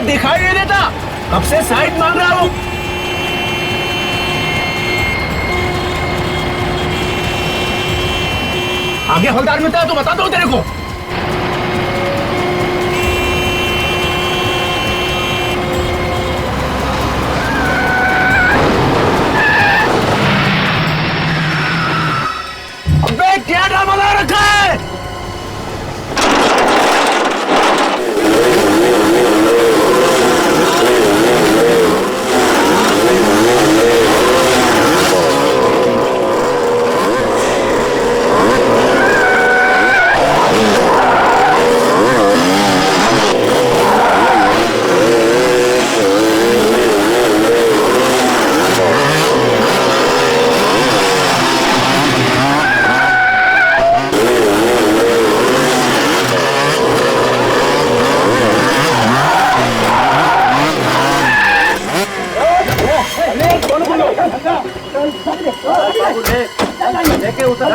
दिखाई नहीं देता, कब से साइड मांग रहा हूँ। आगे हवलदार मिलता है तो बताता हूँ तेरे को। अबे क्या ड्रामा लगा रखा है? लेके उतर।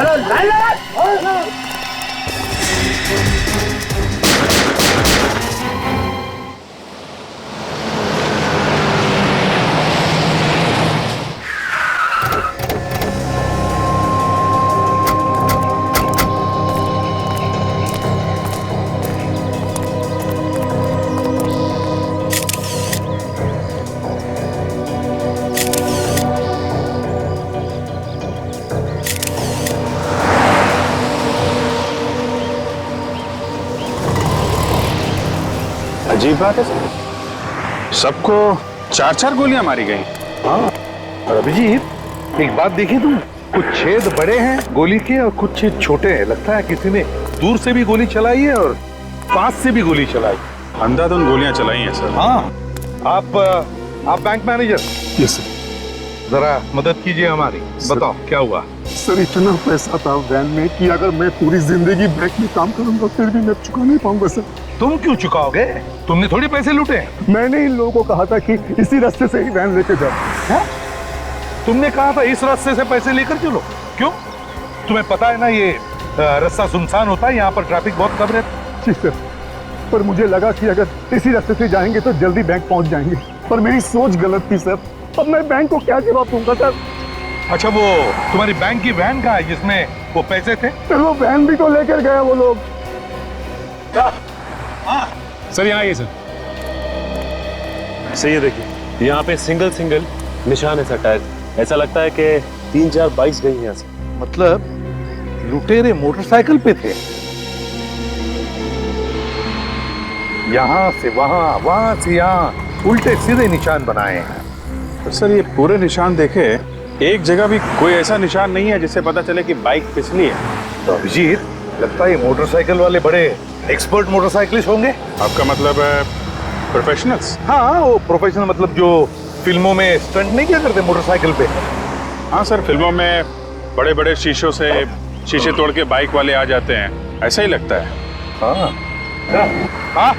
अजीब बात है सर, सबको 4-4 गोलियां मारी गई। हाँ, और अभिजीत एक बात देखी तुम, कुछ छेद बड़े हैं गोली के और कुछ छेद छोटे हैं। लगता है किसी ने दूर से भी गोली चलाई है और पास से भी गोली चलाई। अंधाधुंध गोलियां चलाई हैं सर। हाँ, आप बैंक मैनेजर। Yes sir. जरा मदद कीजिए हमारी। बताओ क्या हुआ। सर इतना पैसा था वैन में कि अगर मैं पूरी जिंदगी बैंक में काम करूंगा फिर भी मैं चुका नहीं पाऊंगा सर। तुम क्यों चुकाओगे? तुमने थोड़ी पैसे लूटे। मैंने इन लोगों को कहा था कि इसी रास्ते से ही वैन लेके जाओ। तुमने कहा था इस रास्ते से पैसे लेकर चलो। क्यों? तुम्हें पता है ना ये रास्ता सुनसान होता है, यहाँ पर ट्रैफिक बहुत कम रहता है। जी सर, पर मुझे लगा कि अगर इसी रास्ते से जाएंगे तो जल्दी बैंक पहुंच जाएंगे, पर मेरी सोच गलत थी सर। अब मैं बैंक को क्या जवाब दूंगा सर? अच्छा, वो तुम्हारी बैंक की वैन कहाँ है जिसमें वो पैसे थे? सर वो वैन भी तो लेकर गया वो लोग। सर यहाँ आइए सर। सर ये देखिए, यहाँ पे सिंगल निशान है सर टायर। ऐसा लगता है कि 3-4 बाइक्स गई हैं यहाँ से। मतलब लुटेरे मोटरसाइकिल पे थे, यहाँ से वहां, वहां से यहाँ, उल्टे सीधे निशान बनाए हैं। तो सर ये पूरे निशान देखे, एक जगह भी कोई ऐसा निशान नहीं है जिससे पता चले कि बाइक फिसली है। तो अभिजीत, लगता है ये मोटरसाइकिल वाले बड़े एक्सपर्ट मोटरसाइकिलिस्ट होंगे। आपका मतलब है प्रोफेशनल्स? हाँ, वो प्रोफेशनल मतलब जो फिल्मों में स्टंट नहीं किया करते मोटरसाइकिल पे। हाँ सर, फिल्मों में बड़े बड़े शीशों से शीशे तोड़ के बाइक वाले आ जाते हैं, ऐसा ही लगता है। हाँ हाँ,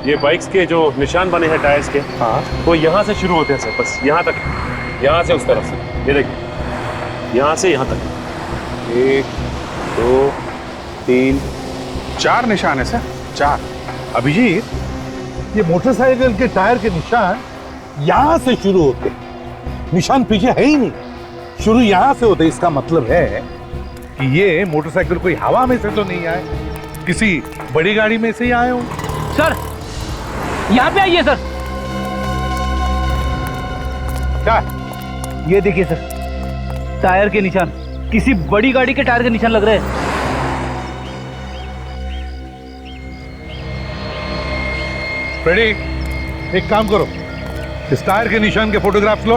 ये बाइक्स के जो निशान बने हैं टायर्स के, हाँ, वो यहाँ से शुरू होते हैं सर, बस यहाँ तक। यहाँ से उस तरफ से, ये देखिए, यहाँ से यहाँ तक 1, 2, 3, 4 निशान है सर, 4। अभिजीत, ये मोटरसाइकिल के टायर के निशान यहाँ से शुरू होते, निशान पीछे है ही नहीं, शुरू यहाँ से होते। इसका मतलब है कि ये मोटरसाइकिल कोई हवा में से तो नहीं आए, किसी बड़ी गाड़ी में से ही आए होंगे। सर यहाँ पे आइए सर। क्या? ये देखिए सर, टायर के निशान किसी बड़ी गाड़ी के टायर के निशान लग रहे हैं। फ्रेडी, एक काम करो, इस टायर के निशान के फोटोग्राफ्स लो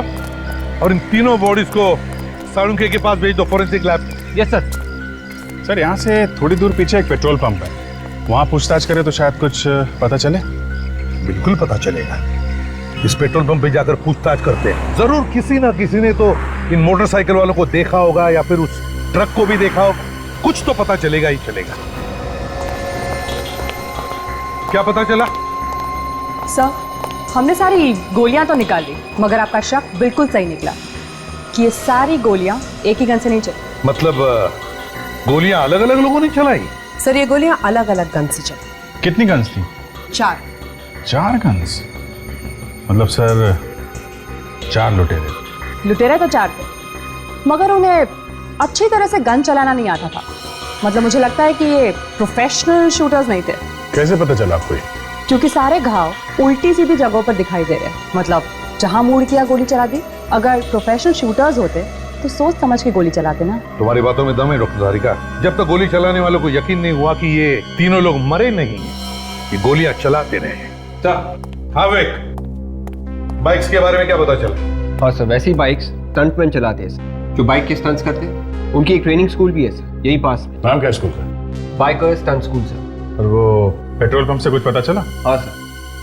और इन तीनों बॉडीज को साळुंखे के पास भेज दो, forensic lab. Yes sir. Sir यहाँ से थोड़ी दूर पीछे एक पेट्रोल पंप है, वहाँ पूछताछ करें तो शायद कुछ पता चले। बिल्कुल पता चलेगा। इस पेट्रोल पंप पे जाकर पूछताछ करते हैं, जरूर किसी ना किसी ने तो इन मोटरसाइकिल वालों को देखा होगा या फिर उस ट्रक को भी देखा होगा। कुछ तो पता चलेगा ही चलेगा। क्या पता चला? सर, हमने सारी गोलियां तो निकाल ली, मगर आपका शक बिल्कुल सही निकला कि ये सारी गोलियां एक ही गन से नहीं चली। मतलब गोलियां अलग अलग लोगों ने चलाई? सर ये गोलियां अलग अलग गन से चली। कितनी गन्स थी? 4। 4 गन्स? मतलब सर 4 लुटेरे। लुटेरे तो 4 थे, मगर उन्हें अच्छी तरह से गन चलाना नहीं आता था। मतलब मुझे लगता है कि ये प्रोफेशनल शूटर्स नहीं थे। कैसे पता चला आपको? क्योंकि सारे घाव उल्टी सीधी जगहों पर दिखाई दे रहे हैं। मतलब जहां मूड किया गोली चला दी। अगर प्रोफेशनल शूटर्स होते तो सोच समझ के गोली चलाते ना। तुम्हारी बातों में दम है डॉक्टर धारिका। जब तक गोली चलाने वालों को यकीन नहीं हुआ कि ये तीनों लोग मरे नहीं, ये गोलियां चलाते रहे। हाँ विक, बाइक्स के बारे में क्या पता चला? और सर वैसी बाइक्स स्टंटमैन चलाते हैं सर, जो बाइक के स्टंट्स करते हैं। उनकी एक ट्रेनिंग स्कूल भी है सर, यही पास में। नाम क्या स्कूल का? Biker stunt school sir. और वो पेट्रोल पंप से कुछ पता चला? हाँ सर,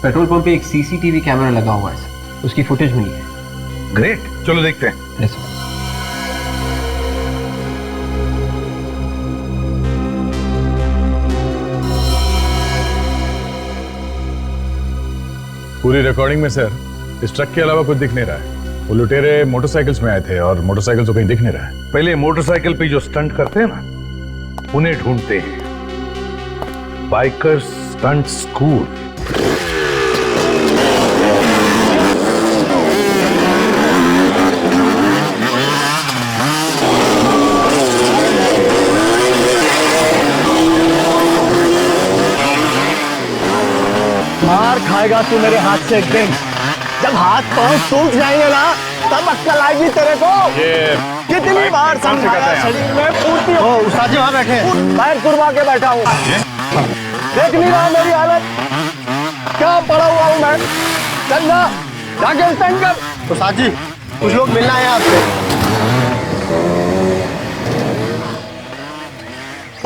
पेट्रोल पंप पे एक सीसीटीवी कैमरा लगा हुआ है सर, उसकी फुटेज मिली है। ग्रेट, चलो देखते हैं। Yes sir. पूरी रिकॉर्डिंग में सर इस ट्रक के अलावा कुछ दिख नहीं रहा है। वो लुटेरे मोटरसाइकिल्स में आए थे और मोटरसाइकिल तो कहीं दिख नहीं रहा है। पहले मोटरसाइकिल पे जो स्टंट करते हैं ना, उन्हें ढूंढते हैं। Biker stunt school. मार खाएगा तू मेरे हाथ से एक दिन। जब हाथ पांव टूट जाएंगे ना, तब अक्कल आएगी तेरे को। कितनी बार समझाया, शरीर में पूर्ति हो। उस्ताद जी वहां बैठे, पैर कुर्बा के बैठा हूँ। देख नहीं रहा मेरी हालत, क्या पड़ा हुआ हूँ मैं। चल जा, जाके स्टैंड कर। उस्ताद जी कुछ लोग मिलना है आपसे।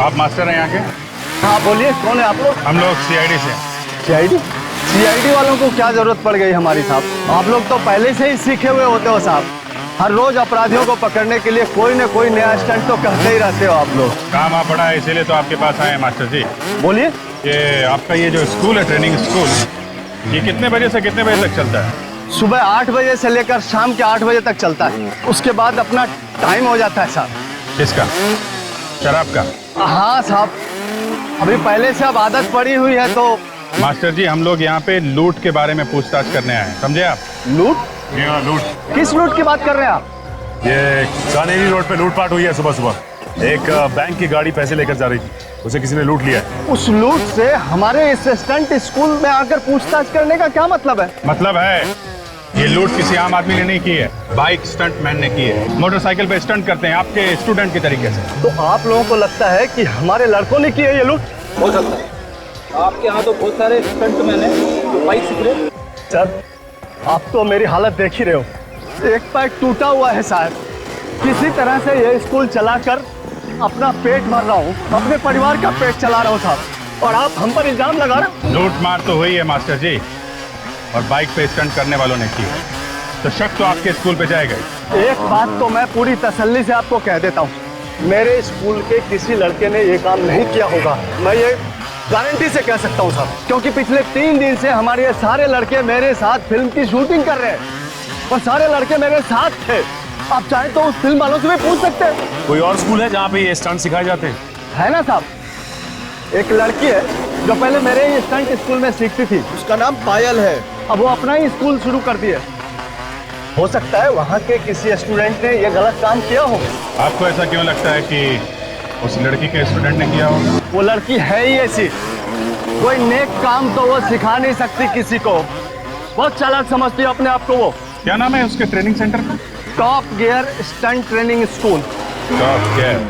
आप मास्टर हैं यहाँ के? हाँ बोलिए, कौन है आप लोग? हम लोग सीआईडी से हैं। सीआईडी वालों को क्या जरूरत पड़ गई हमारी साहब? आप लोग तो पहले से ही सीखे हुए होते हो साहब। हर रोज अपराधियों को पकड़ने के लिए कोई न कोई नया स्टंट तो करते ही रहते हो आप लोग। काम आप पड़ा है इसीलिए तो आपके पास आए हैं मास्टर जी। बोलिए। ये आपका ये जो स्कूल है, ट्रेनिंग स्कूल, ये कितने बजे से कितने बजे तक चलता है? सुबह 8 बजे से लेकर शाम के 8 बजे तक चलता है। उसके बाद अपना टाइम हो जाता है साहब। किसका? शराब का? हाँ साहब, अभी पहले से अब आदत पड़ी हुई है तो। मास्टर जी हम लोग यहाँ पे लूट के बारे में पूछताछ करने आए हैं, समझे आप? लूट? लूट। किस लूट की बात कर रहे हैं आप? ये कानेरी रोड पे लूटपाट हुई है सुबह सुबह। एक बैंक की गाड़ी पैसे लेकर जा रही थी, उसे किसी ने लूट लिया है। उस लूट से हमारे इस स्टंट स्कूल में आकर पूछताछ करने का क्या मतलब है? मतलब है ये लूट किसी आम आदमी ने नहीं की है, बाइक स्टंट मैन ने की है। मोटरसाइकिल पे स्टंट करते हैं आपके स्टूडेंट की तरीके से। तो आप लोगों को लगता है कि हमारे लड़कों ने की है ये लूट? हो सकता है, आपके यहाँ तो बहुत सारे स्टंट मैन हैं जो बाइक सीख रहे। सर आप तो मेरी हालत देख ही रहे हो, एक पैर टूटा हुआ है साहब। किसी तरह से ये स्कूल चलाकर अपना पेट भर रहा हूँ, अपने परिवार का पेट चला रहा हूँ साहब, और आप हम पर इल्जाम लगा रहे हो। लूट मार तो हुई है मास्टर जी, और बाइक पे स्टंट करने वालों ने की है, तो शक तो आपके स्कूल पे जाएगा ही। एक बात तो मैं पूरी तसल्ली से आपको कह देता हूँ, मेरे स्कूल के किसी लड़के ने ये काम नहीं किया होगा। मैं ये गारंटी से कह सकता हूँ साहब, क्योंकि पिछले 3 दिन से हमारे ये सारे लड़के मेरे साथ फिल्म की शूटिंग कर रहे हैं और सारे लड़के मेरे साथ थे। आप चाहें तो उस फिल्म वालों से भी पूछ सकते हैं। कोई और स्कूल है जहाँ पे ये स्टंट सिखाए जाते हैं? है ना साहब, एक लड़की है जो पहले मेरे ही स्टंट स्कूल में सीखती थी, उसका नाम पायल है। अब वो अपना ही स्कूल शुरू कर दिया। हो सकता है वहाँ के किसी स्टूडेंट ने ये गलत काम किया हो। आपको ऐसा क्यों लगता है कि उस लड़की के स्टूडेंट ने किया हो? वो लड़की है ही ऐसी, कोई नेक काम तो वो सिखा नहीं सकती किसी को, बहुत चालाक समझती है अपने आप को वो। क्या नाम है उसके ट्रेनिंग सेंटर का? Top gear stunt training school. Top gear.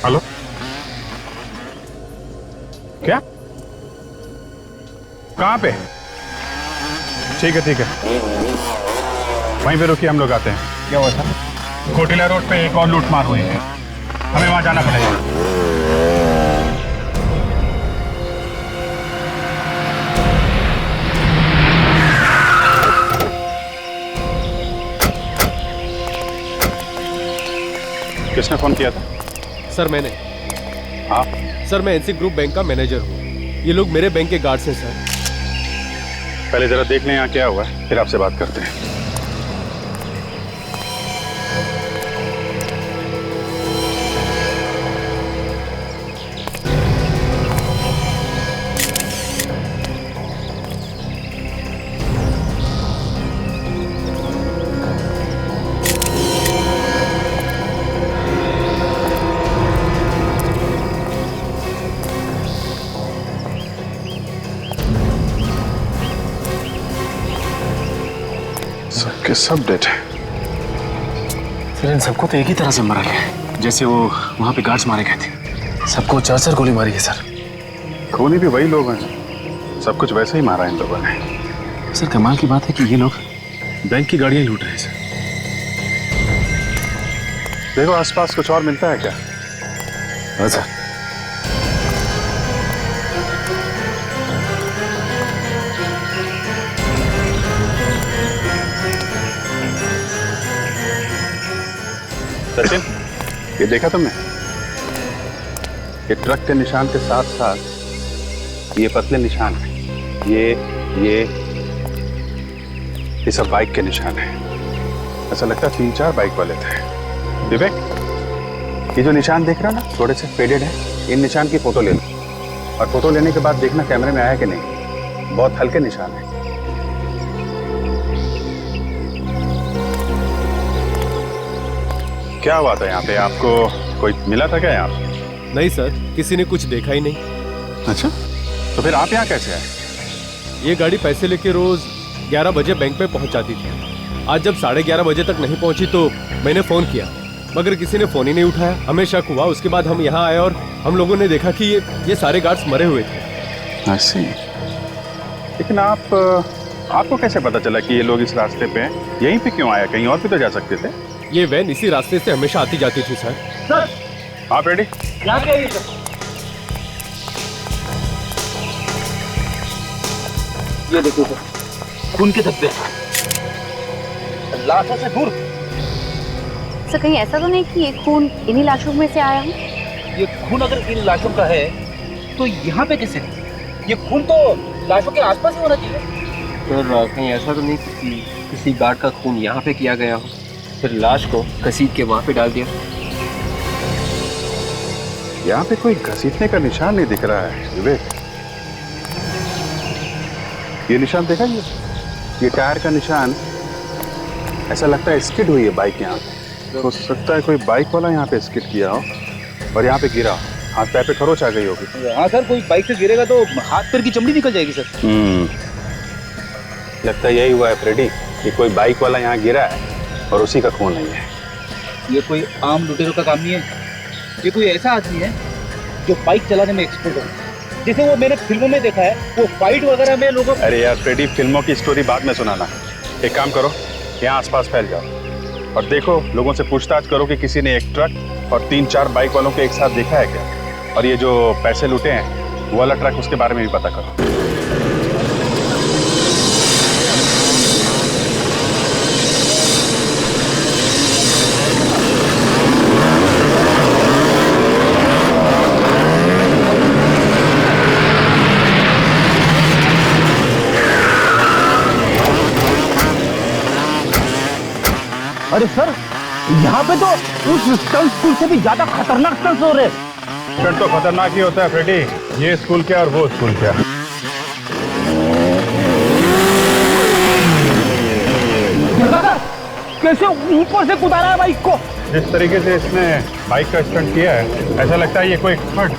Hello, क्या? कहाँ पे? ठीक है, वहीं पे रुकिए, हम लोग आते हैं। क्या हुआ था? कोटिला रोड पे एक और लूट मार हुई है, हमें वहां जाना पड़ेगा। किसने फोन किया था? सर मैंने। हाँ सर मैं एनसी ग्रुप बैंक का मैनेजर हूँ, ये लोग मेरे बैंक के गार्ड्स हैं सर। पहले जरा देख लें यहाँ क्या हुआ, फिर आपसे बात करते हैं। सबके सब डेड है। फिर इन सबको तो एक ही तरह से मारा गया है, जैसे वो वहां पे गार्ड्स मारे गए थे। सबको 4 गोली मारी है सर। खूनी भी वही लोग हैं, सब कुछ वैसे ही मारा इन लोगों ने। सर कमाल की बात है कि ये लोग बैंक की गाड़ियां लूट रहे हैं सर। देखो आसपास कुछ और मिलता है क्या? हाँ सर। सचिन, ये देखा तुमने? ये ट्रक के निशान के साथ साथ ये पतले निशान है, ये सब बाइक के निशान है। ऐसा लगता है 3-4 बाइक वाले थे। विवेक, ये जो निशान देख रहा ना, थोड़े से फेडेड है, इन निशान की फोटो ले लो और फोटो लेने के बाद देखना कैमरे में आया कि नहीं। बहुत हल्के निशान है। क्या हुआ था यहाँ पे? आपको कोई मिला था क्या यहाँ पे? नहीं सर, किसी ने कुछ देखा ही नहीं। अच्छा, तो फिर आप यहाँ कैसे आए? ये गाड़ी पैसे लेके रोज 11 बजे बैंक पे पहुंच जाती थी। आज जब 11:30 बजे तक नहीं पहुंची तो मैंने फोन किया, मगर किसी ने फोन ही नहीं उठाया। हमें शक हुआ, उसके बाद हम यहाँ आए और हम लोगों ने देखा कि ये सारे गार्ड्स मरे हुए थे। ऐसे? लेकिन आपको कैसे पता चला कि ये लोग इस रास्ते पे हैं? यहीं पे क्यों आया? कहीं और भी तो जा सकते थे। ये वैन इसी रास्ते से हमेशा आती जाती थी सर। सर आप रेडी? यहाँ पे आइए सर। ये देखो सर, खून के धब्बे, लाशों से दूर। सर कहीं ऐसा तो नहीं कि ये खून इन्हीं लाशों में से आया हो? ये खून अगर इन लाशों का है तो यहाँ पे कैसे? ये खून तो लाशों के आसपास ही होना चाहिए। सर कहीं ऐसा तो नहीं कि किसी गार्ड का खून यहाँ पे किया गया हो, फिर लाश को घसीट के वहाँ पे डाल दिया? यहाँ पे कोई घसीटने का निशान नहीं दिख रहा है विवेक। ये निशान देखा? ये टायर का निशान, ऐसा लगता है स्किड हुई है बाइक यहाँ पे। हो सकता है कोई बाइक वाला यहाँ पे स्किड किया हो और यहाँ पे गिरा हो, हाथ पैर पे खरोच आ गई होगी। हाँ सर, कोई बाइक से गिरेगा तो हाथ पैर की चमड़ी निकल जाएगी सर। लगता है यही हुआ है फ्रेडी, कि कोई बाइक वाला यहाँ गिरा है और उसी का खून नहीं है। ये कोई आम लुटेरों का काम नहीं है, ये कोई ऐसा आदमी है जो बाइक चलाने में एक्सपर्ट है। जैसे वो मैंने फिल्मों में देखा है, वो फाइट वगैरह में लोगों। अरे यार फ्रेडी, फिल्मों की स्टोरी बाद में सुनाना। एक काम करो, यहाँ आसपास फैल जाओ और देखो, लोगों से पूछताछ करो कि किसी ने एक ट्रक और 3-4 बाइक वालों को एक साथ देखा है क्या। और ये जो पैसे लूटे हैं वो वाला ट्रक, उसके बारे में भी पता करो। अरे सर, यहाँ पे तो उस स्टंट स्कूल से भी ज्यादा खतरनाक स्टंट हो रहे हैं। स्टंट तो खतरनाक ही होता है फ्रेडी, ये स्कूल क्या और वो स्कूल क्या। कैसे ऊपर से कुदारा है बाइक को? जिस तरीके से इसने बाइक का स्टंट किया है, ऐसा लगता है ये कोई एक्सपर्ट।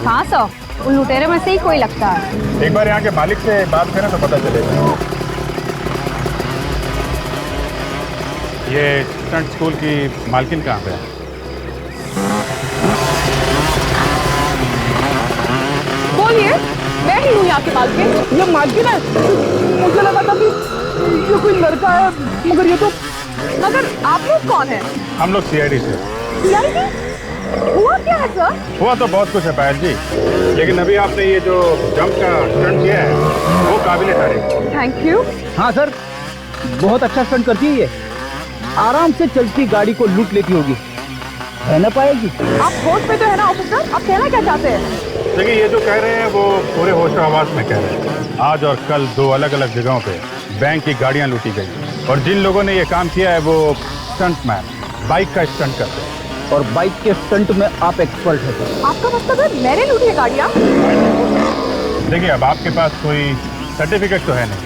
हाँ सर, उन लुटेरे में से ही कोई लगता है। एक बार यहाँ के मालिक से बात करें तो पता चलेगा। ये स्टंट स्कूल की मालकिन कहाँ पे है? बोलिए, मैं ही हूँ यहाँ की मालकिन। ये मालकिन है? मुझे लगा था कि ये कोई लड़का है, मगर ये तो। मगर आप लोग कौन हैं? हम लोग CID से। हुआ क्या है सर? हुआ तो बहुत कुछ है पायल जी, लेकिन अभी आपने ये जो जंप का स्टंट किया है वो काबिले तारीफ। Thank you. हाँ सर, बहुत अच्छा स्टंट करती है ये। आराम से चलती गाड़ी को लूट लेती होगी, है ना पाएगी? आप होश पे तो है ना ऑफिसर? आप कहना क्या चाहते हैं? देखिए, ये जो कह रहे हैं वो पूरे होश आवाज में कह रहे हैं। आज और कल 2 अलग-अलग जगहों पे बैंक की गाड़ियां लूटी गई और जिन लोगों ने ये काम किया है वो स्टंटमैन, बाइक का स्टंट करते हैं। और बाइक के स्टंट में आप एक्सपर्ट हैं सर। आपका मतलब है मैंने लूटी है गाड़ियाँ? देखिए, अब आपके पास कोई सर्टिफिकेट तो है नहीं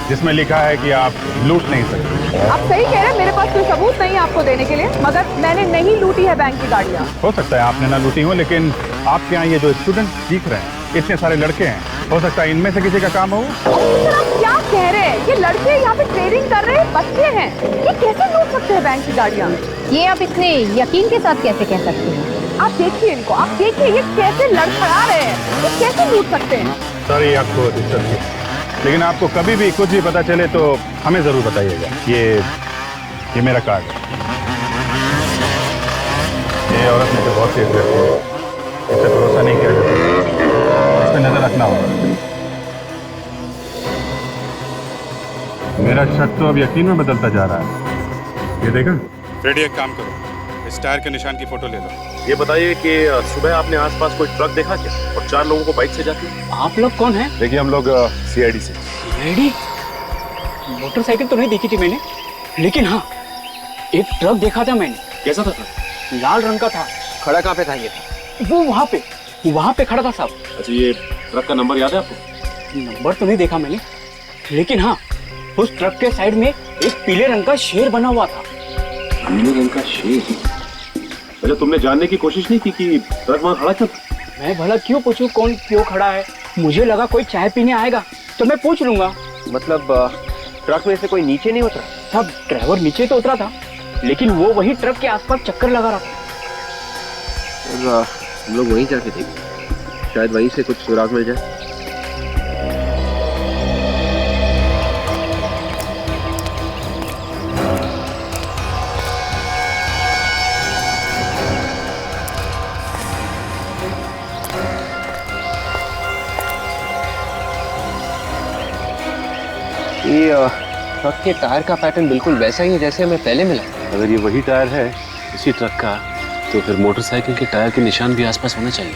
जिसमें लिखा है कि आप लूट नहीं सकते। आप सही कह रहे हैं, मेरे पास कोई सबूत नहीं है आपको देने के लिए, मगर मैंने नहीं लूटी है बैंक की गाड़ियाँ। हो सकता है आपने ना लूटी हो, लेकिन आपके यहाँ ये जो स्टूडेंट दिख रहे हैं, इतने सारे लड़के हैं, हो सकता है इनमें से किसी का काम हो। सर आप क्या कह रहे हैं? ये लड़के यहाँ पे ट्रेडिंग कर रहे हैं, बच्चे हैं, ये कैसे लूट सकते हैं बैंक की गाड़ियाँ? ये आप इतने यकीन के साथ कैसे कह सकते हैं? आप देखिए इनको, आप देखिए ये कैसे लड़खड़ा रहे हैं, ये कैसे लूट सकते हैं? सॉरी आपको डिस्टर्ब किया, लेकिन आपको कभी भी कुछ भी पता चले तो हमें जरूर बताइएगा। ये मेरा कार्ड है। ये औरत में से बहुत तेज रहती है, इससे भरोसा नहीं किया जाता, इस पर नजर रखना होगा। मेरा शक तो अब यकीन में बदलता जा रहा है। ये देखा फ्रेडी, एक काम करो, इस टायर के निशान की फोटो ले लो। ये बताइए कि सुबह आपने आसपास कोई ट्रक देखा क्या, और 4 लोगों को बाइक से जाते? आप लोग कौन हैं? देखिए हम लोग CID से। रेडी? मोटरसाइकिल तो नहीं देखी थी मैंने, लेकिन हाँ एक ट्रक देखा था मैंने। कैसा था ट्रक? लाल रंग का था। खड़ा कहाँ पे था ये? वो वहाँ पे खड़ा था साहब। अच्छा, ये ट्रक का नंबर याद है आपको? नंबर तो नहीं देखा मैंने, लेकिन हाँ उस ट्रक के साइड में एक पीले रंग का शेर बना हुआ था। पीले रंग का शेर? अच्छा, तुमने जानने की कोशिश नहीं की कि ट्रक वहाँ खड़ा क्यों? मैं भला क्यों पूछूं कौन क्यों खड़ा है? मुझे लगा कोई चाय पीने आएगा तो मैं पूछ लूंगा। मतलब ट्रक में से कोई नीचे नहीं उतरा? साहब ड्राइवर नीचे तो उतरा था, लेकिन वो वही ट्रक के आसपास चक्कर लगा रहा था। हम लोग वहीं जाके देखें, शायद वहीं से कुछ सुराग मिल जाए। ये ट्रक के टायर का पैटर्न बिल्कुल वैसा ही है जैसे हमें पहले मिला। अगर ये वही टायर है इसी ट्रक का, तो फिर मोटरसाइकिल के टायर के निशान भी आसपास होने चाहिए।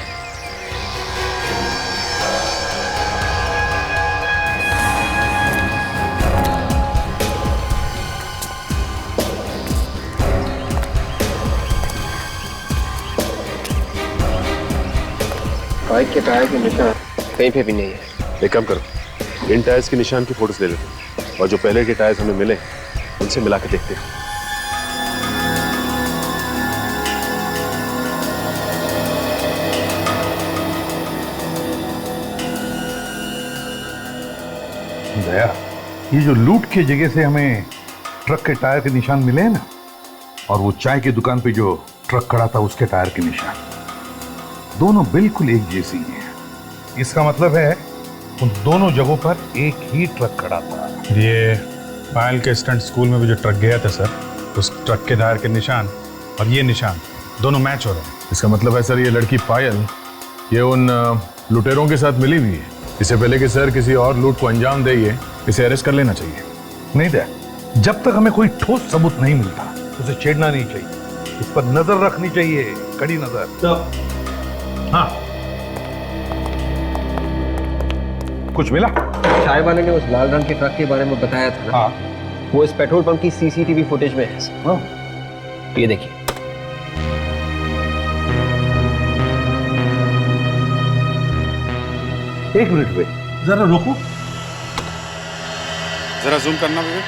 बाइक के टायर के निशान कहीं पे भी नहीं है। एक काम करो, इन टायर्स के निशान की फोटोज ले लेते हैं, और जो पहले के टायर्स हमें मिले उनसे मिला के देखते हैं। दया, ये जो लूट की जगह से हमें ट्रक के टायर के निशान मिले हैं ना, और वो चाय की दुकान पे जो ट्रक खड़ा था उसके टायर के निशान, दोनों बिल्कुल एक जैसी हैं। इसका मतलब है उन दोनों जगहों पर एक ही ट्रक खड़ा था। ये पायल के स्टंट स्कूल में भी जो ट्रक गया था सर, उस ट्रक के टायर के निशान और ये निशान दोनों मैच हो रहे हैं। इसका मतलब है सर, ये लड़की पायल ये उन लुटेरों के साथ मिली हुई है। इससे पहले कि सर किसी और लूट को अंजाम दे, इसे अरेस्ट कर लेना चाहिए। नहीं दया, जब तक हमें कोई ठोस सबूत नहीं मिलता उसे छेड़ना नहीं चाहिए, इस पर नजर रखनी चाहिए, कड़ी नजर। हाँ, कुछ मिला? चाय वाले ने उस लाल रंग के ट्रक के बारे में बताया था ना? हाँ, वो इस पेट्रोल पंप की CCTV फुटेज में है। हाँ। ये देखिए, एक मिनट पे जरा रोको, जरा जूम करना भैया।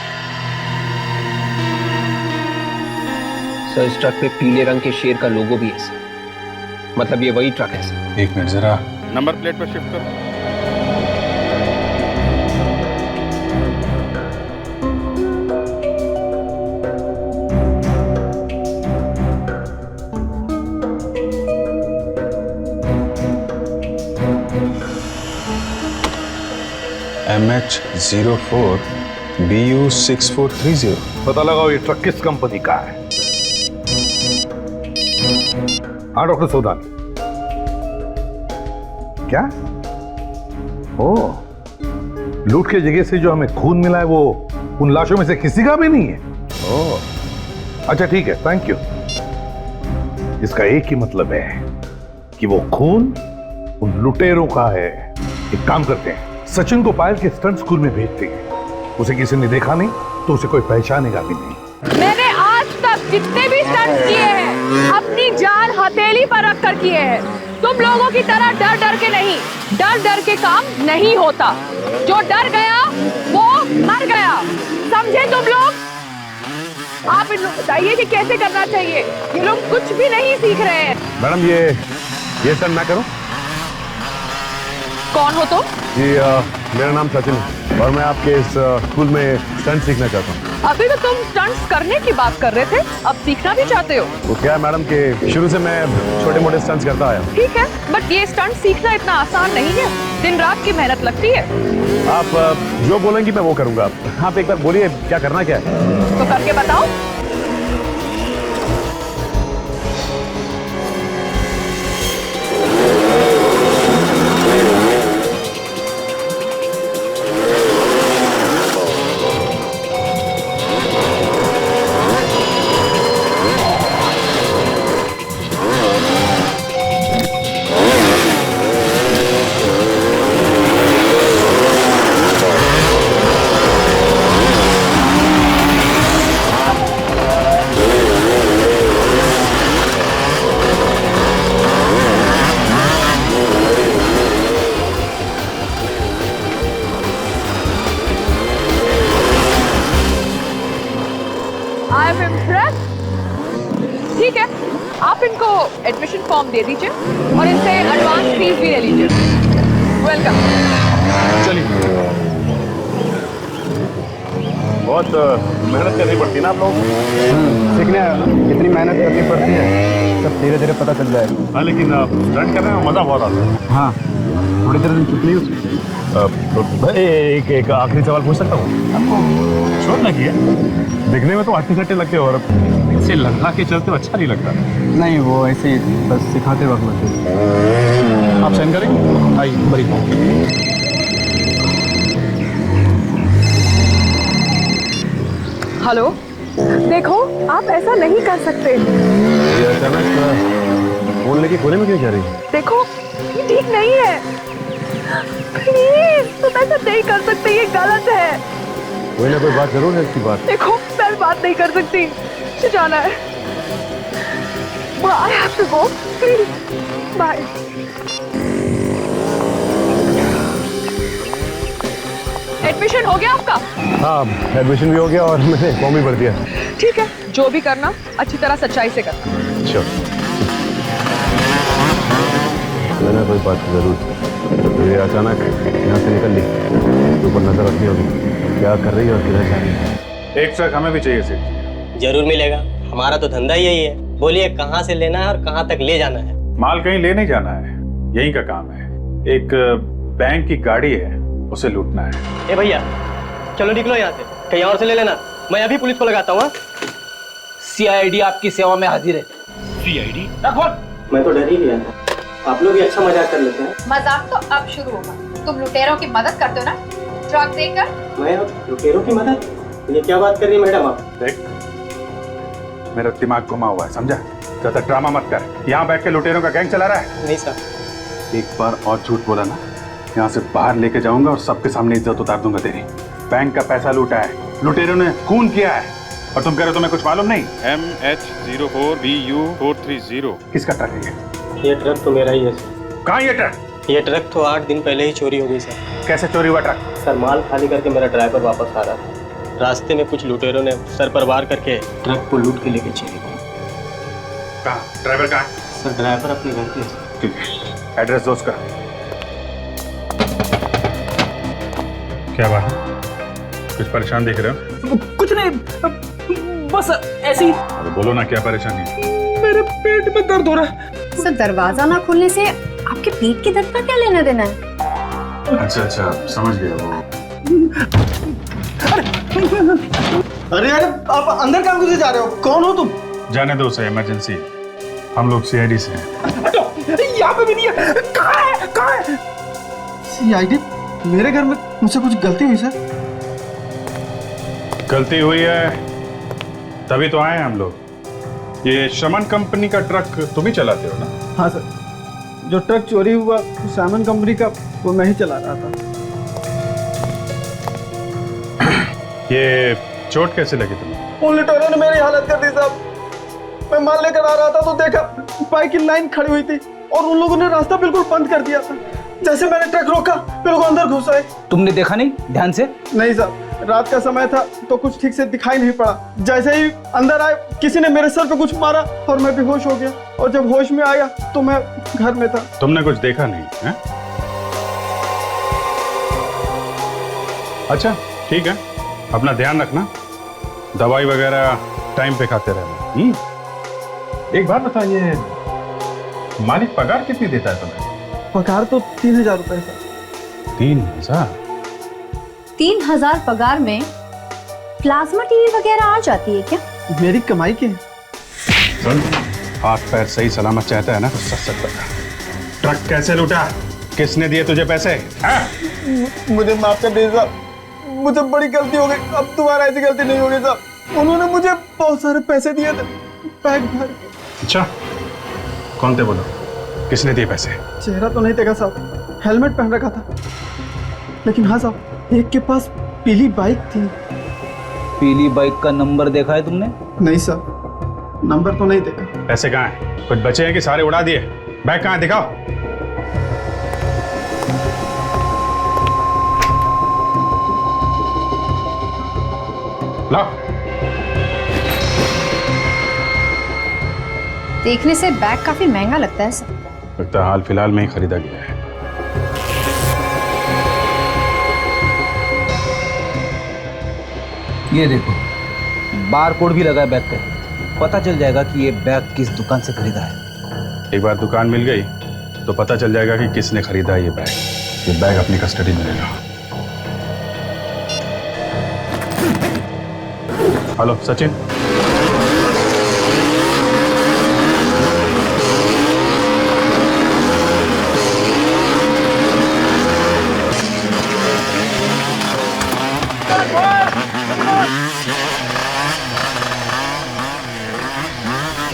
सर इस ट्रक पे पीले रंग के शेर का लोगो भी है सर। मतलब ये वही ट्रक है सर। एक मिनट, जरा नंबर प्लेट पर शिफ्ट करो। MH04 BU6430। पता लगाओ ये ट्रक किस कंपनी का है। हाँ डॉक्टर सोदान, क्या? ओ, लूट के जगह से जो हमें खून मिला है वो उन लाशों में से किसी का भी नहीं है। ओ, अच्छा ठीक है, थैंक यू। इसका एक ही मतलब है कि वो खून उन लुटेरों का है। एक काम करते हैं, सचिन को पायल के स्टंट स्कूल में भेजते हैं। उसे किसी ने देखा नहीं तो उसे कोई पहचानेगा भी नहीं। मैंने आज तक जितने भी स्टंट किए हैं अपनी जान हथेली पर रख कर किए हैं। तुम लोगों की तरह डर डर के नहीं, डर डर के काम नहीं होता। जो डर गया वो मर गया, समझे तुम लोग? आप इन लोग बताइए कि कैसे करना चाहिए। ये लोग कुछ भी नहीं सीख रहे हैं। मैडम ये सब ना करो। कौन हो तुम? जी मेरा नाम सचिन है और मैं आपके इस स्कूल में स्टंट सीखना चाहता हूँ। अभी तो तुम स्टंट्स करने की बात कर रहे थे, अब सीखना भी चाहते हो? वो क्या है मैडम कि शुरू से मैं छोटे मोटे स्टंट्स करता आया हूँ। ठीक है, बट ये स्टंट सीखना इतना आसान नहीं है, दिन रात की मेहनत लगती है। आप जो बोलेंगी मैं वो करूँगा। आप एक बार बोलिए क्या करना क्या है। तो करके बताओ। I am impressed. ठीक है, आप इनको एडमिशन फॉर्म दे दीजिए और इनसे एडवांस फीस भी ले लीजिए। वेलकम। चलिए। बहुत मेहनत करनी पड़ती है ना आप लोगों को। सीखने कितनी मेहनत करनी पड़ती है सब धीरे धीरे पता चल जाएगा। हाँ लेकिन स्टंट करने में मजा बहुत आता है। हाँ, थोड़ी देर में छुट्टी होती। एक आखिरी सवाल पूछ सकता हूँ? आपको चोट लगी है? दिखने में तो हट्टे सट्टे लगते हो और इसे लगा के चलते हो अच्छा नहीं लगता। नहीं, वो ऐसे ही बस सिखाते वक्त लगते। आप साइन करेंगे? आइए बड़ी। हेलो, देखो आप ऐसा नहीं कर सकते। ये अचानक फोन लेके कोने में क्यों जा रही है? देखो ये ठीक नहीं है, प्लीज तुम ऐसा नहीं कर सकते, ये गलत है। कोई ना कोई बात जरूर है इसकी बात। देखो मैं बात नहीं कर सकती, मुझे जाना है। I have to go, please. Bye. Admission हो गया आपका? हाँ, एडमिशन भी हो गया और मैंने फॉर्म भी भर दिया। ठीक है, जो भी करना अच्छी तरह सच्चाई से करना। अच्छा, मैंने कोई बात जरूर। तो ये अचानक यहाँ से निकल ली, ऊपर नजर रखनी होगी क्या कर रही है और किधर जा रही है। एक ट्रक हमें भी चाहिए सेठ। जरूर मिलेगा, हमारा तो धंधा यही है। बोलिए कहाँ से लेना है और कहाँ तक ले जाना है? माल कहीं ले नहीं जाना है, यहीं का काम है। एक बैंक की गाड़ी है, उसे लूटना है। ए भैया चलो निकलो यहाँ से, कहीं और से ले लेना। मैं अभी पुलिस को लगाता हूँ। सीआईडी आपकी सेवा में हाजिर है। सीआईडी? मैं तो डर ही गया था। आप लोग भी अच्छा मजाक कर लेते हैं। मजाक तो अब शुरू होगा। तुम लुटेरों की मदद करते हो ना, ट्रक देकर। मैं लुटेरों की मदद? ये क्या बात कर रही है मैडम आप? देख, मेरा दिमाग घुमा हुआ है, समझा? ज्यादा ड्रामा मत कर। यहाँ बैठ के लुटेरों का गैंग चला रहा है। नहीं सर। एक बार और झूठ बोला ना, यहाँ से बाहर लेके जाऊंगा और सबके सामने इज्जत उतार दूंगा तेरी। बैंक का पैसा लूटा है, लुटेरों ने खून किया है, और तुम कह रहे हो तुम्हें कुछ मालूम नहीं? MH04BU430। किसका ट्रक है ये ट्रक तो मेरा ही है सर। कहाँ ये ट्रक? ये ट्रक तो 8 दिन पहले ही चोरी हो गई सर। कैसे चोरी हुआ ट्रक? सर माल खाली करके मेरा ड्राइवर वापस आ रहा था, रास्ते में कुछ लुटेरों ने सर पर वार करके ट्रक को लूट के लेके चले गए। कहाँ? ड्राइवर कहाँ? सर ड्राइवर अपने घर पे। ठीक है, एड्रेस दो उसका। क्या बात है? कुछ परेशान दिख रहे हो? कुछ नहीं, बस ऐसी। अरे बोलो ना, क्या परेशानी है? मेरे पेट में दर्द हो रहा है। सर दरवाजा ना खुलने से आपके पेट के दर्द का क्या लेना देना है? अच्छा, समझ गया वो। अरे यार, आप अंदर काम कैसे जा रहे हो? कौन हो तुम? जाने दो उसे, इमरजेंसी। हम लोग सीआईडी से हैं। यहाँ पे भी नहीं है। कहाँ है? सीआईडी? मेरे घर में मुझसे कुछ गलती हुई सर? गलती हुई है तभी तो आए हैं हम लोग। ये शमन कंपनी का ट्रक तुम ही चलाते हो ना? हाँ सर, जो ट्रक चोरी हुआ सामन कंपनी का, वो मैं ही चला रहा था। ये चोट कैसे लगी तुम्हें? उन लुटेरों ने मेरी हालत कर दी साहब। मैं माल लेकर आ रहा था तो देखा बाइक की लाइन खड़ी हुई थी और उन लोगों ने रास्ता बिल्कुल बंद कर दिया था। जैसे मैंने ट्रक रोका, फिर वो अंदर घुस आए। तुमने देखा नहीं ध्यान से? नहीं साहब, रात का समय था तो कुछ ठीक से दिखाई नहीं पड़ा। जैसे ही अंदर आए, किसी ने मेरे सर पे कुछ मारा और मैं बेहोश हो गया, और जब होश में आया तो मैं घर में था। तुमने कुछ देखा नहीं है? अच्छा ठीक है, अपना ध्यान रखना, दवाई वगैरह टाइम पे खाते रहना। एक बात बताइए, मालिक पगार कितनी देता है तुम्हें? पगार तो 3000 रुपए सर। 3000? 3000 पगार में प्लाज्मा टीवी वगैरह आ जाती है क्या? मेरी कमाई के सुन, हाथ पैर सही सलामत चाहता है ना तो सच सच बता, ट्रक कैसे लूटा, किसने दिए तुझे पैसे? मुझे माफ कर दीजिए साहब, मुझे बड़ी गलती हो गई, अब दोबारा ऐसी गलती नहीं होगी साहब। उन्होंने मुझे बहुत सारे पैसे दिए थे बैग भर। अच्छा, कौन थे बोलो, किसने दिए पैसे? चेहरा तो नहीं देखा साहब, हेलमेट पहन रखा था, लेकिन हाँ साहब, एक के पास पीली बाइक थी। पीली बाइक का नंबर देखा है तुमने? नहीं सर, नंबर तो नहीं देखा। पैसे कहाँ हैं? कुछ बचे हैं कि सारे उड़ा दिए? बैग कहाँ है, दिखाओ। लाओ। देखने से बैग काफी महंगा लगता है सर। लगता है हाल फिलहाल में ही खरीदा गया है। ये देखो, बार कोड भी लगा है बैग पे, पता चल जाएगा कि ये बैग किस दुकान से खरीदा है। एक बार दुकान मिल गई तो पता चल जाएगा कि किसने खरीदा ये बैग। ये बैग अपनी कस्टडी में लेना। हेलो सचिन,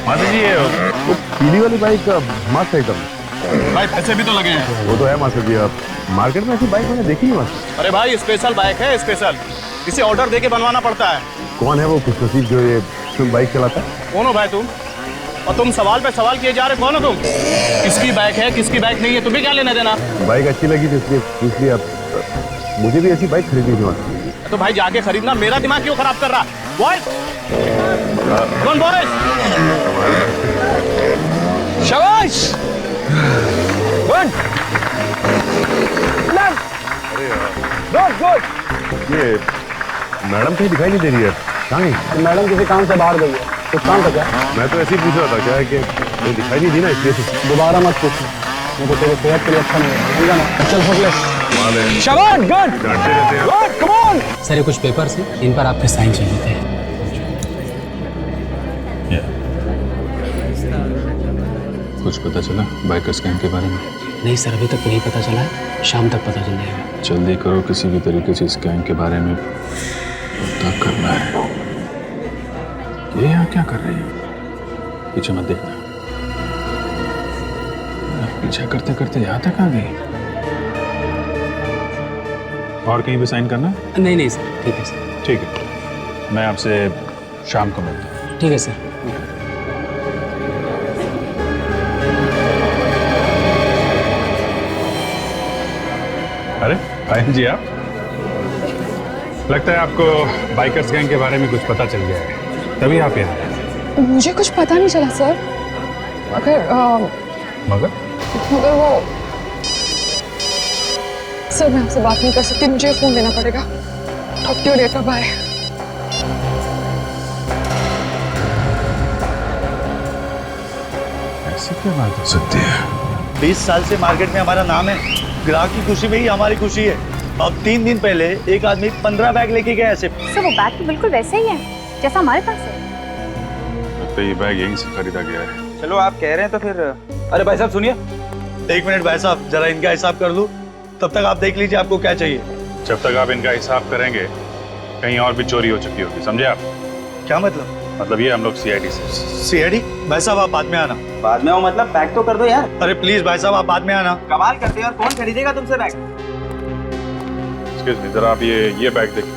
माता जी ये पीली वाली बाइक मस्त है एकदम। भाई पैसे भी तो लगे हैं। वो तो है मास्टर जी, आप मार्केट में ऐसी बाइक मैंने देखी नहीं मास्टर। अरे भाई स्पेशल बाइक है, स्पेशल, इसे ऑर्डर देके बनवाना पड़ता है। कौन है वो खुशनसीब जो ये बाइक चलाता है? कौन हो भाई तुम? और तुम सवाल पे सवाल किए जा रहे, कौन हो तुम? किसकी बाइक है, किसकी बाइक नहीं है, तुम्हें क्या लेना देना? बाइक अच्छी लगी तो इसलिए पूछ लिया। मुझे भी ऐसी बाइक खरीदनी थी मास्टर। तो भाई जाके खरीदना, मेरा दिमाग क्यों खराब कर रहा? बॉयज, कौन बॉयज? शाबाश, गुड, गुड गुड। ये मैडम कहीं दिखाई नहीं दे रही है, कहाँ गई? मैडम किसी काम से बाहर गई है, कुछ काम था क्या? मैं तो ऐसे ही पूछ रहा था, क्या है कि वो दिखाई नहीं दी ना इसलिए से। दोबारा मत पूछना, मुझे तेरे सेहत के लिए अच्छा नहीं है, समझा ना? चल फोकस। शाबाश, गुड, डांटते रहते हैं। Good, come on. सर ये कुछ पेपर्स हैं, इन पर आपके साइन चाहिए थे। कुछ पता चला बाइकर्स गैंग के बारे में? नहीं सर, अभी तक नहीं पता चला है, शाम तक पता चल जाएगा। जल्दी करो, किसी भी तरीके से इस गैंग के बारे में पता करना है। ये यहाँ क्या कर रही है? पीछे मत देखना। पीछा करते करते यहाँ तक आ गई। और कहीं भी साइन करना? नहीं नहीं सर, ठीक है सर। ठीक है, मैं आपसे शाम को मिलता हूँ। ठीक है सर। अरे भाई जी, आप लगता है आपको बाइकर्स गैंग के बारे में कुछ पता चल गया है, तभी आप यहाँ आए। मुझे कुछ पता नहीं चला सर, मगर वो सर, मैं आपसे बात नहीं कर सकती, मुझे फोन देना पड़ेगा। Talk to you later, bye. ऐसी क्या बात हो सकती है? 20 साल से मार्केट में हमारा नाम है, ग्राहक की खुशी में ही हमारी खुशी है। अब 3 दिन पहले एक आदमी 15 बैग लेके गया ऐसे। सर वो बैग तो बिल्कुल वैसे ही है जैसा हमारे पास है। लगता है ये बैग यहीं से खरीदा गया है। चलो आप कह रहे हैं तो फिर। अरे भाई साहब सुनिए। 1 मिनट भाई साहब, जरा इनका हिसाब कर लूं, तब तक आप देख लीजिए आपको क्या चाहिए। जब तक आप इनका हिसाब करेंगे कहीं और भी चोरी हो चुकी होगी, समझे आप? क्या मतलब? मतलब ये हम लोग सीआईडी से। सीआईडी? भाई साहब आप बाद में आना। बाद में आओ मतलब पैक तो कर दो यार। अरे प्लीज भाई साहब आप बाद में आना। कमाल करते हैं यार, कौन खरीदेगा तुमसे बैग? एक्सक्यूज मी, जरा आप ये बैग देखिए।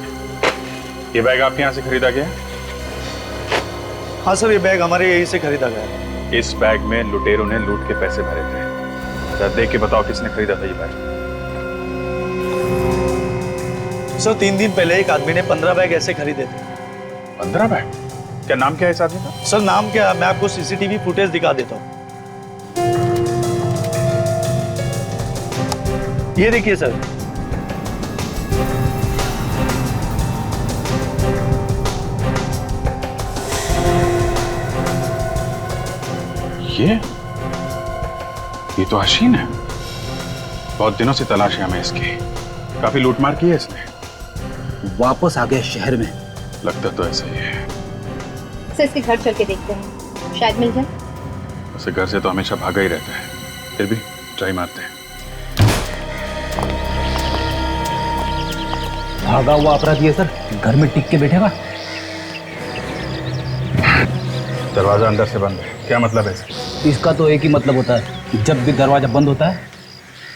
ये बैग आपके यहाँ से खरीदा गया है? हाँ सर, ये बैग हमारे यहीं से खरीदा गया है। इस बैग में लुटेरों ने लूट के पैसे भरे थे। जरा देख के बताओ किसने खरीदा था ये बैग? सर 3 दिन पहले एक आदमी ने 15 बैग ऐसे खरीदे थे। 15 बैग? क्या नाम क्या है इस आदमी का? सर नाम क्या, मैं आपको सीसीटीवी फुटेज दिखा देता हूँ। ये देखिए सर, ये तो हसीन है। बहुत दिनों से तलाश है हमें इसकी। काफी लूटमार की है इसने। वापस आ गया शहर में। लगता तो ऐसा ही है। सर इसके घर चल के देखते हैं, शायद मिल जाए। उसे घर से तो हमेशा भागा ही रहता है, फिर भी ट्राई मारते हैं। भागा हुआ अपराधी है सर, घर में टिक के बैठेगा। दरवाजा अंदर से बंद है, क्या मतलब है? इसका तो एक ही मतलब होता है कि जब भी दरवाजा बंद होता है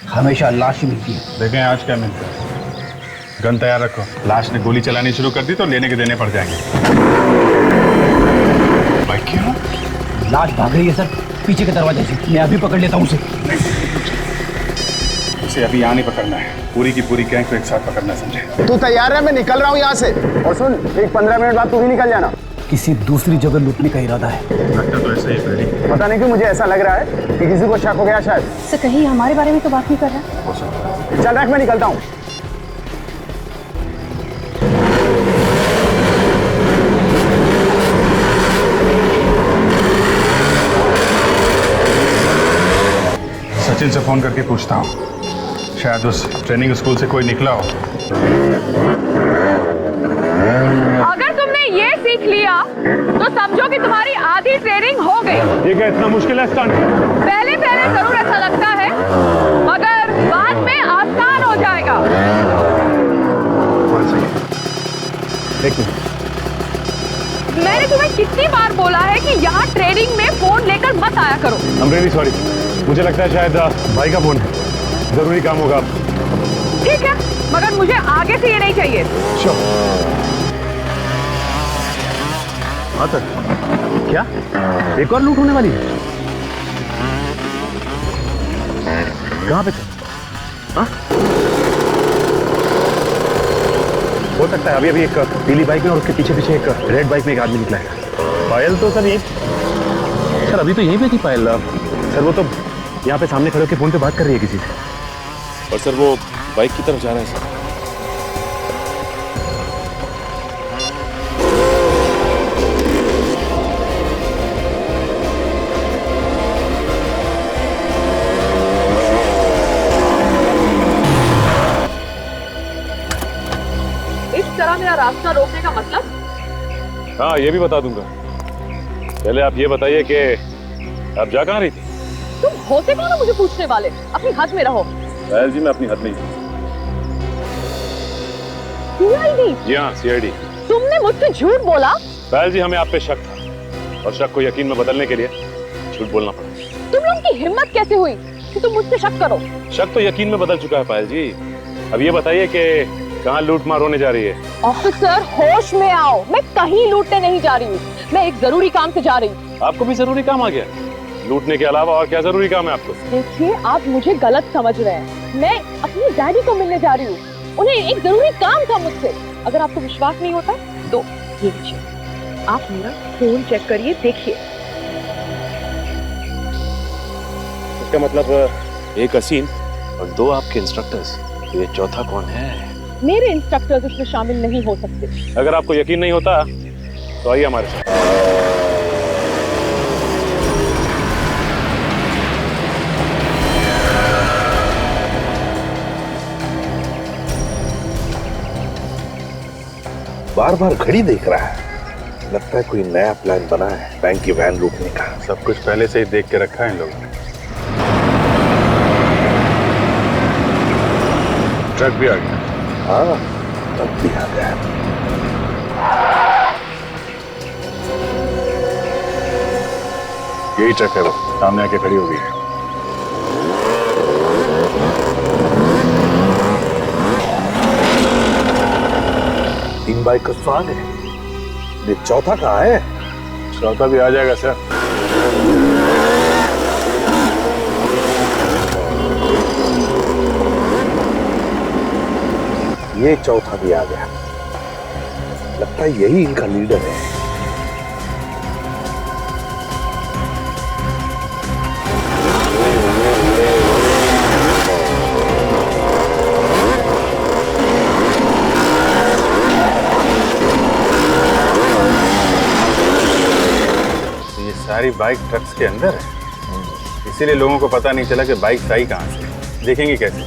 हमेशा लाश ही मिलती है। देखें आज क्या मिलता है। गन तैयार रखो। लाश ने गोली चलानी शुरू कर दी तो लेने के देने पड़ जाएंगे। भाई क्यों? लाश भाग रही है सर, पीछे के दरवाजे से। मैं अभी पकड़ लेता हूँ उसे। उसे अभी यहाँ नहीं पकड़ना है, पूरी की पूरी गैंग को एक साथ पकड़ना, समझे? तू तैयार है? मैं निकल रहा हूँ यहाँ से। और सुन, एक 15 मिनट बाद तू भी निकल जाना। किसी दूसरी जगह लूटने का इरादा है। लगता तो ऐसा ही है। पता नहीं क्यों मुझे ऐसा लग रहा है कि किसी को शक हो गया शायद। सर कहीं हमारे बारे में तो बात नहीं कर रहा। हो सकता है। चल रख, मैं निकलता हूँ। सचिन से फोन करके पूछता हूँ, शायद उस ट्रेनिंग स्कूल से कोई निकला हो। अगर तुमने ये सीख लिया तो समझो कि तुम्हारी आधी ट्रेनिंग हो गई। ये क्या इतना मुश्किल है स्टंट? पहले जरूर ऐसा लगता है, मगर बाद में आसान हो जाएगा। मैंने तुम्हें कितनी बार बोला है कि यहाँ ट्रेनिंग में फोन लेकर मत आया करो। I'm really sorry। मुझे लगता है शायद भाई का फोन है, जरूरी काम होगा। ठीक है, मगर मुझे आगे से ये नहीं चाहिए। हाँ सर। क्या एक और लूट होने वाली है? कहाँ पे? हाँ? हो सकता है अभी अभी एक पीली बाइक में और उसके पीछे पीछे एक रेड बाइक में एक आदमी निकला है। पायल तो सर ये सर अभी तो यहीं पे थी पायल। सर वो तो यहाँ पे सामने खड़े होकर फोन पे बात कर रही है किसी से। और सर वो बाइक की तरफ जा रहे हैं सर। इस तरह मेरा रास्ता रोकने का मतलब? हाँ ये भी बता दूंगा। पहले आप ये बताइए कि आप जा कहाँ रही थी? तुम होते कौन हो मुझे पूछने वाले? अपनी हद में रहो। पायल जी मैं अपनी हद में ही। सीआईडी? जी हाँ सीआईडी। तुमने मुझसे झूठ बोला? पायल जी हमें आप पे शक था और शक को यकीन में बदलने के लिए झूठ बोलना पड़ा। तुम लोगों की हिम्मत कैसे हुई कि तुम मुझसे शक करो? शक तो यकीन में बदल चुका है पायल जी। अब ये बताइए कि कहाँ लूट मार होने जा रही है? ऑफिसर होश में आओ, मैं कहीं लूटने नहीं जा रही हूँ। मैं एक जरूरी काम से जा रही हूँ। आपको भी जरूरी काम आ गया? लूटने के अलावा और क्या जरूरी काम है आपको? देखिए आप मुझे गलत समझ रहे हैं। मैं अपनी डैडी को मिलने जा रही हूँ, उन्हें एक जरूरी काम था मुझसे। अगर आपको विश्वास नहीं होता तो ये लीजिए, आप मेरा फोन चेक करिए, देखिए। इसका मतलब एक हसीन और दो आपके इंस्ट्रक्टर्स, ये चौथा कौन है? मेरे इंस्ट्रक्टर्स इसमें शामिल नहीं हो सकते। अगर आपको यकीन नहीं होता तो आइए हमारे साथ। बार बार घड़ी देख रहा है, लगता है कोई नया प्लान बना है बैंक की वैन लूटने का। सब कुछ पहले से ही देख के रखा है इन लोगों ने। ट्रक भी आ गया। हाँ ट्रक भी आ गया। यही ट्रक है, वो सामने आके खड़ी हो गई है। तीन बाइक का स्वाद है, ये चौथा कहाँ है? चौथा भी आ जाएगा सर। ये चौथा भी आ गया, लगता है यही इनका लीडर है। ये सारी बाइक ट्रक्स के अंदर है। इसीलिए लोगों को पता नहीं चला कि बाइक आई कहाँ से। देखेंगे कैसे?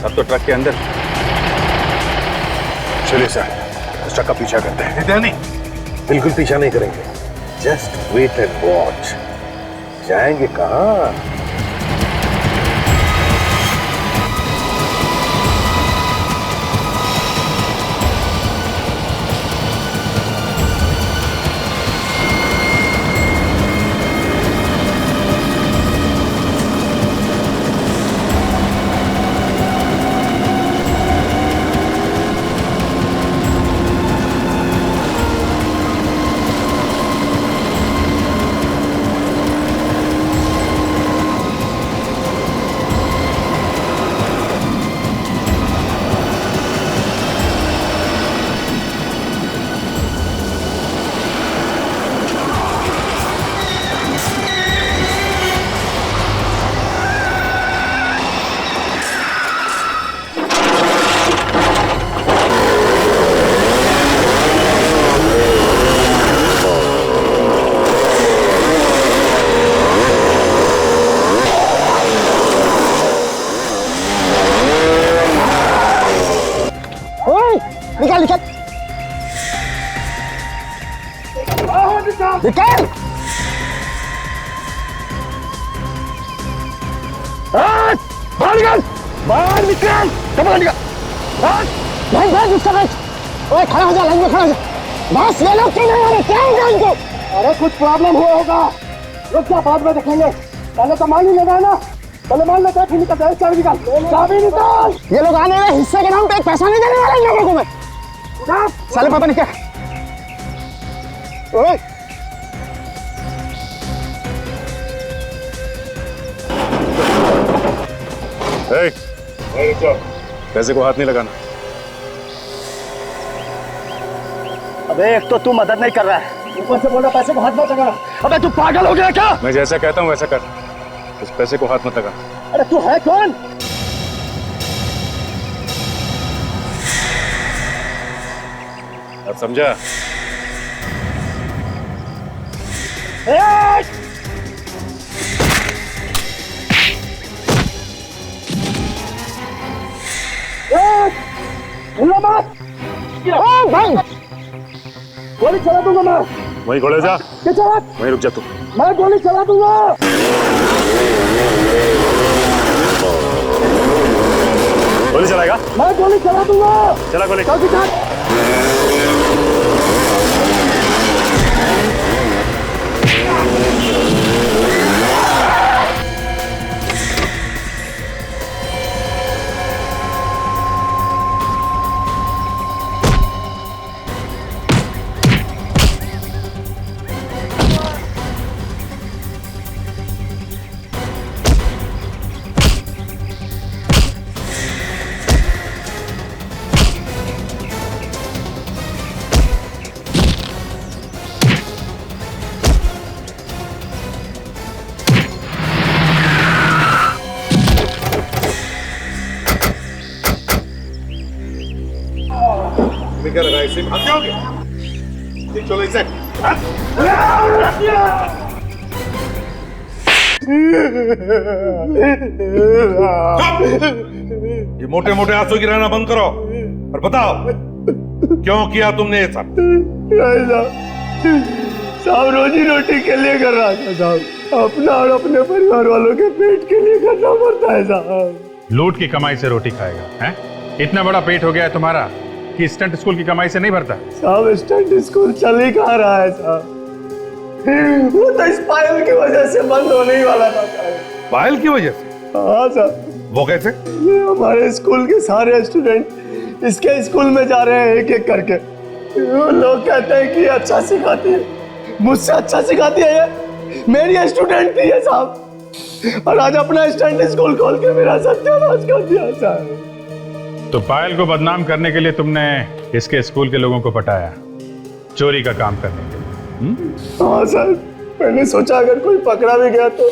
अब तो ट्रक के अंदर। चलिए सर, उस ट्रक का पीछा करते हैं। नहीं, बिल्कुल पीछा नहीं करेंगे। Just wait and watch. जाएंगे कहाँ? निकाल निकाल निकाल। बाहर निकाल, बाहर निकाल, कपड़ा निकाल। भाई भाई उसका भाई, ओए खड़ा हो जा, लाइन में खड़ा हो जा। बस ये लोग क्यों नहीं आ रहे? क्या होगा इनको? अरे कुछ प्रॉब्लम हुआ होगा, रुक जा, बाद में देखेंगे। पहले तो मान ही लगा ना, पहले मान लेते हैं, फिर निकलते हैं। चाबी निकाल, चाबी निकाल। ये लोग आने वाले हिस्से के नाम पे एक पैसा नहीं देने वाले इन लोगों को मैं। साले पता नहीं क्या। ओए पैसे को हाथ नहीं लगाना। अबे एक तो तू मदद नहीं कर रहा है, ऊपर से बोल रहा पैसे को हाथ मत लगाना। अबे तू पागल हो गया क्या? मैं जैसा कहता हूँ वैसा कर, उस पैसे को हाथ मत लगा। अरे तू है कौन? अब समझा? भाई गोली चला दूंगा मैं। वहीं खड़े जा। चला, वहीं रुक जा तू। मैं गोली चला दूंगा। गोली चलाएगा? मैं गोली चला दूंगा। चला गोली। चल दिखा। क्या लगा इसे? भाग जाओगे? चलो इसे। ये मोटे मोटे आंसू गिराना बंद करो और बताओ क्यों किया तुमने ये सब? साहब रोजी रोटी के लिए कर रहा था साहब, अपना और अपने परिवार वालों के पेट के लिए करना पड़ता है साहब। लूट की कमाई से रोटी खाएगा हैं? इतना बड़ा पेट हो गया है तुम्हारा कि स्टंट स्कूल की कमाई से नहीं भरता? साहब स्टंट स्कूल चल ही कहाँ रहा है साहब, वो तो इस पायल की वजह से बंद होने ही वाला था साहब। पायल की वजह से? हाँ साहब। वो कैसे? ये हमारे स्कूल के सारे स्टूडेंट इसके स्कूल में जा रहे हैं एक एक करके। वो लोग कहते हैं कि अच्छा सिखाती है, मुझसे अच्छा सिखाती है ये, मेरी स्टूडेंट थी ये साहब, और आज अपना स्टंट स्कूल खोल के मेरा सत्यानाश कर दिया साहब। तो पायल को बदनाम करने के लिए तुमने इसके स्कूल के लोगों को पटाया, चोरी का काम करने के लिए? हाँ सर, मैंने सोचा अगर कोई पकड़ा भी गया तो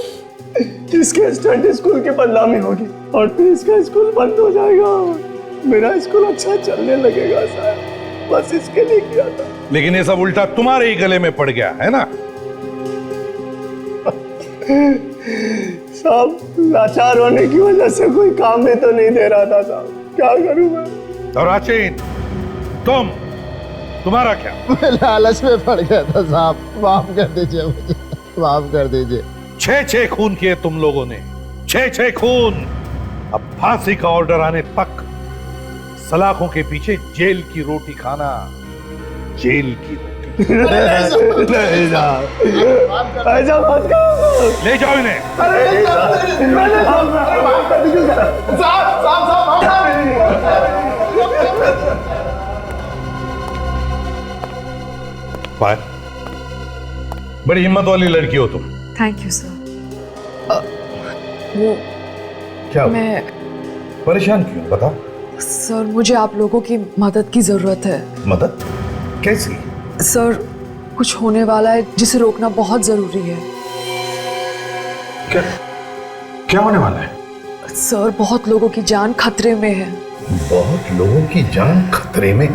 इसके स्टंट स्कूल की बदनामी होगी और फिर इसका स्कूल बंद हो जाएगा, मेरा स्कूल अच्छा चलने लगेगा सर, बस इसके लिए किया था। लेकिन ये सब उल्टा तुम्हारे ही गले में पड़ गया है ना? साहब, लाचार होने की वजह से कोई काम भी तो नहीं दे रहा था साहब, क्या करूं मैं? और राचीन, तुम्हारा क्या? मैं लालच में पड़ गया था साहब, माफ कर दीजिए मुझे, माफ कर दीजिए। 6 खून किए तुम लोगों ने, 6 खून। अब फांसी का ऑर्डर आने तक सलाखों के पीछे जेल की रोटी खाना, जेल की रोटी। नहीं साहब, ऐसा मत करो। ले जाओ इन्हें। पायल, बड़ी हिम्मत वाली लड़की हो तुम। Thank you sir. वो क्या हुआ? मैं परेशान क्यों, बताओ। सर, मुझे आप लोगों की मदद की जरूरत है। मदद? कैसी? सर, कुछ होने वाला है जिसे रोकना बहुत जरूरी है। क्या होने वाला है? सर, बहुत लोगों की जान खतरे में है। बहुत लोगों की जान खतरे में?